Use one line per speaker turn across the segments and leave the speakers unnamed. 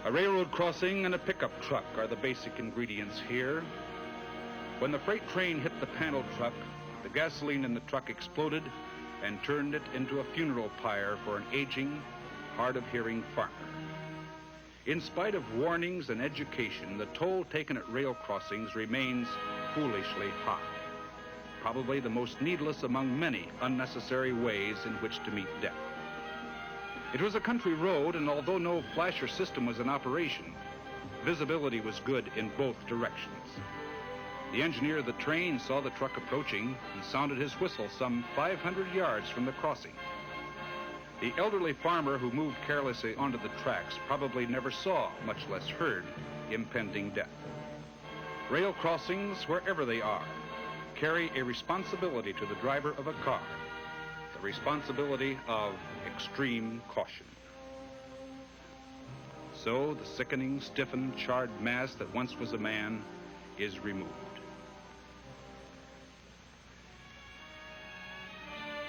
A railroad crossing and a pickup truck are the basic ingredients here. When the freight train hit the panel truck, the gasoline in the truck exploded and turned it into a funeral pyre for an aging, hard-of-hearing farmer. In spite of warnings and education, the toll taken at rail crossings remains foolishly high. Probably the most needless among many unnecessary ways in which to meet death. It was a country road, and although no flasher system was in operation, visibility was good in both directions. The engineer of the train saw the truck approaching and sounded his whistle some 500 yards from the crossing. The elderly farmer who moved carelessly onto the tracks probably never saw, much less heard, impending death. Rail crossings, wherever they are, carry a responsibility to the driver of a car, the responsibility of extreme caution. So the sickening, stiffened, charred mass that once was a man is removed.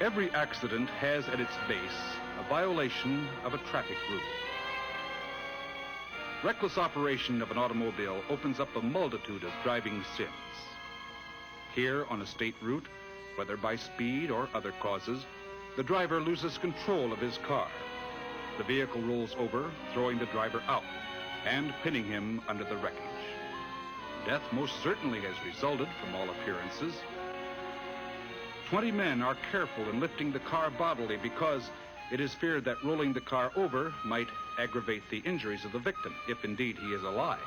Every accident has at its base a violation of a traffic rule. Reckless operation of an automobile opens up a multitude of driving sins. Here on a state route, whether by speed or other causes, the driver loses control of his car. The vehicle rolls over, throwing the driver out and pinning him under the wreckage. Death most certainly has resulted from all appearances. 20 men are careful in lifting the car bodily because it is feared that rolling the car over might aggravate the injuries of the victim, if indeed he is alive.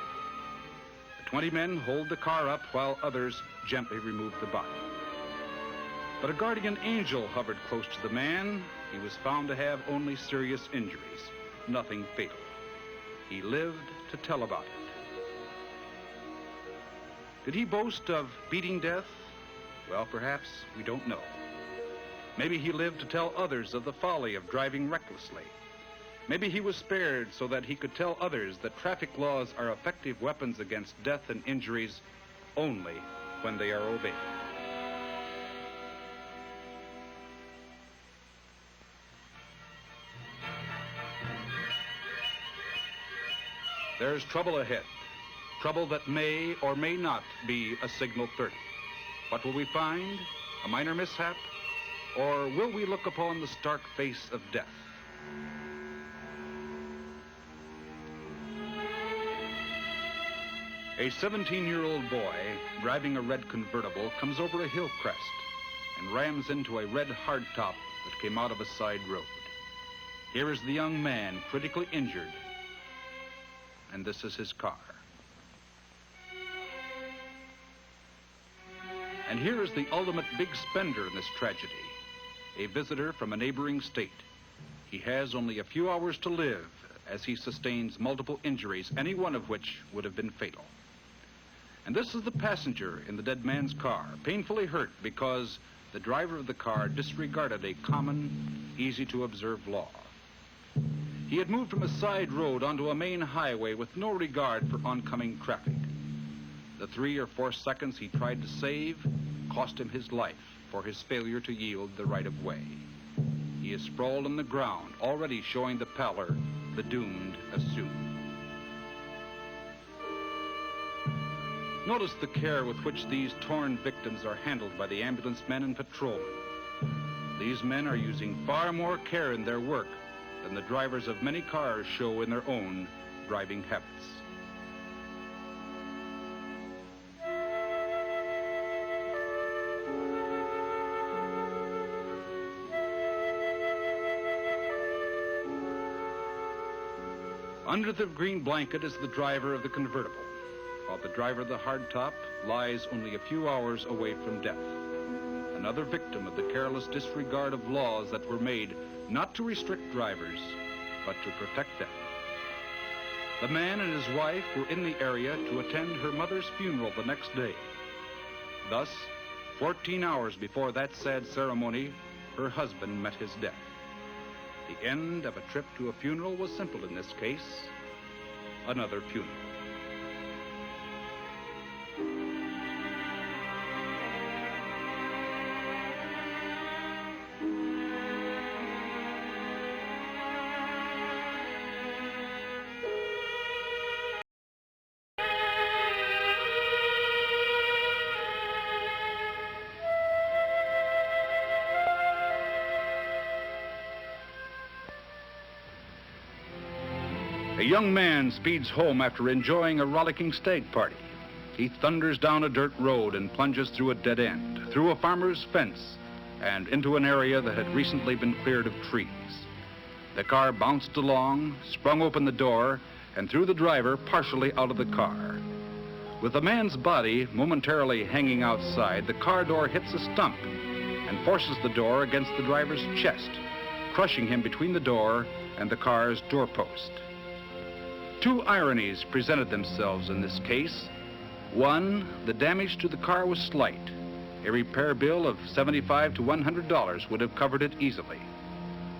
The 20 men hold the car up while others gently remove the body. But a guardian angel hovered close to the man. He was found to have only serious injuries, nothing fatal. He lived to tell about it. Did he boast of beating death? Well, perhaps we don't know. Maybe he lived to tell others of the folly of driving recklessly. Maybe he was spared so that he could tell others that traffic laws are effective weapons against death and injuries only when they are obeyed. There's trouble ahead, trouble that may or may not be a signal 30. What will we find? A minor mishap? Or will we look upon the stark face of death? A 17-year-old boy driving a red convertible comes over a hill crest and rams into a red hardtop that came out of a side road. Here is the young man critically injured, and this is his car. And here is the ultimate big spender in this tragedy, a visitor from a neighboring state. He has only a few hours to live as he sustains multiple injuries, any one of which would have been fatal. And this is the passenger in the dead man's car, painfully hurt because the driver of the car disregarded a common, easy-to-observe law. He had moved from a side road onto a main highway with no regard for oncoming traffic. The 3 or 4 seconds he tried to save cost him his life for his failure to yield the right of way. He is sprawled on the ground, already showing the pallor the doomed assume. Notice the care with which these torn victims are handled by the ambulance men and patrolmen. These men are using far more care in their work than the drivers of many cars show in their own driving habits. Under the green blanket is the driver of the convertible, while the driver of the hardtop lies only a few hours away from death. Another victim of the careless disregard of laws that were made not to restrict drivers, but to protect them. The man and his wife were in the area to attend her mother's funeral the next day. Thus, 14 hours before that sad ceremony, her husband met his death. The end of a trip to a funeral was simple in this case: another funeral. A young man speeds home after enjoying a rollicking stag party. He thunders down a dirt road and plunges through a dead end, through a farmer's fence, and into an area that had recently been cleared of trees. The car bounced along, sprung open the door, and threw the driver partially out of the car. With the man's body momentarily hanging outside, the car door hits a stump and forces the door against the driver's chest, crushing him between the door and the car's doorpost. Two ironies presented themselves in this case. One, the damage to the car was slight. A repair bill of $75 to $100 would have covered it easily.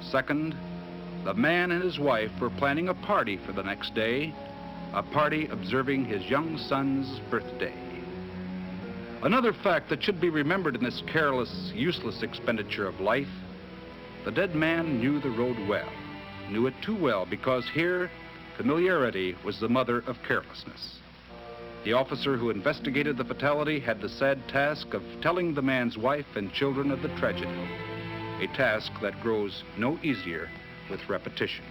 Second, the man and his wife were planning a party for the next day, a party observing his young son's birthday. Another fact that should be remembered in this careless, useless expenditure of life: the dead man knew the road well, knew it too well, because here, familiarity was the mother of carelessness. The officer who investigated the fatality had the sad task of telling the man's wife and children of the tragedy, a task that grows no easier with repetition.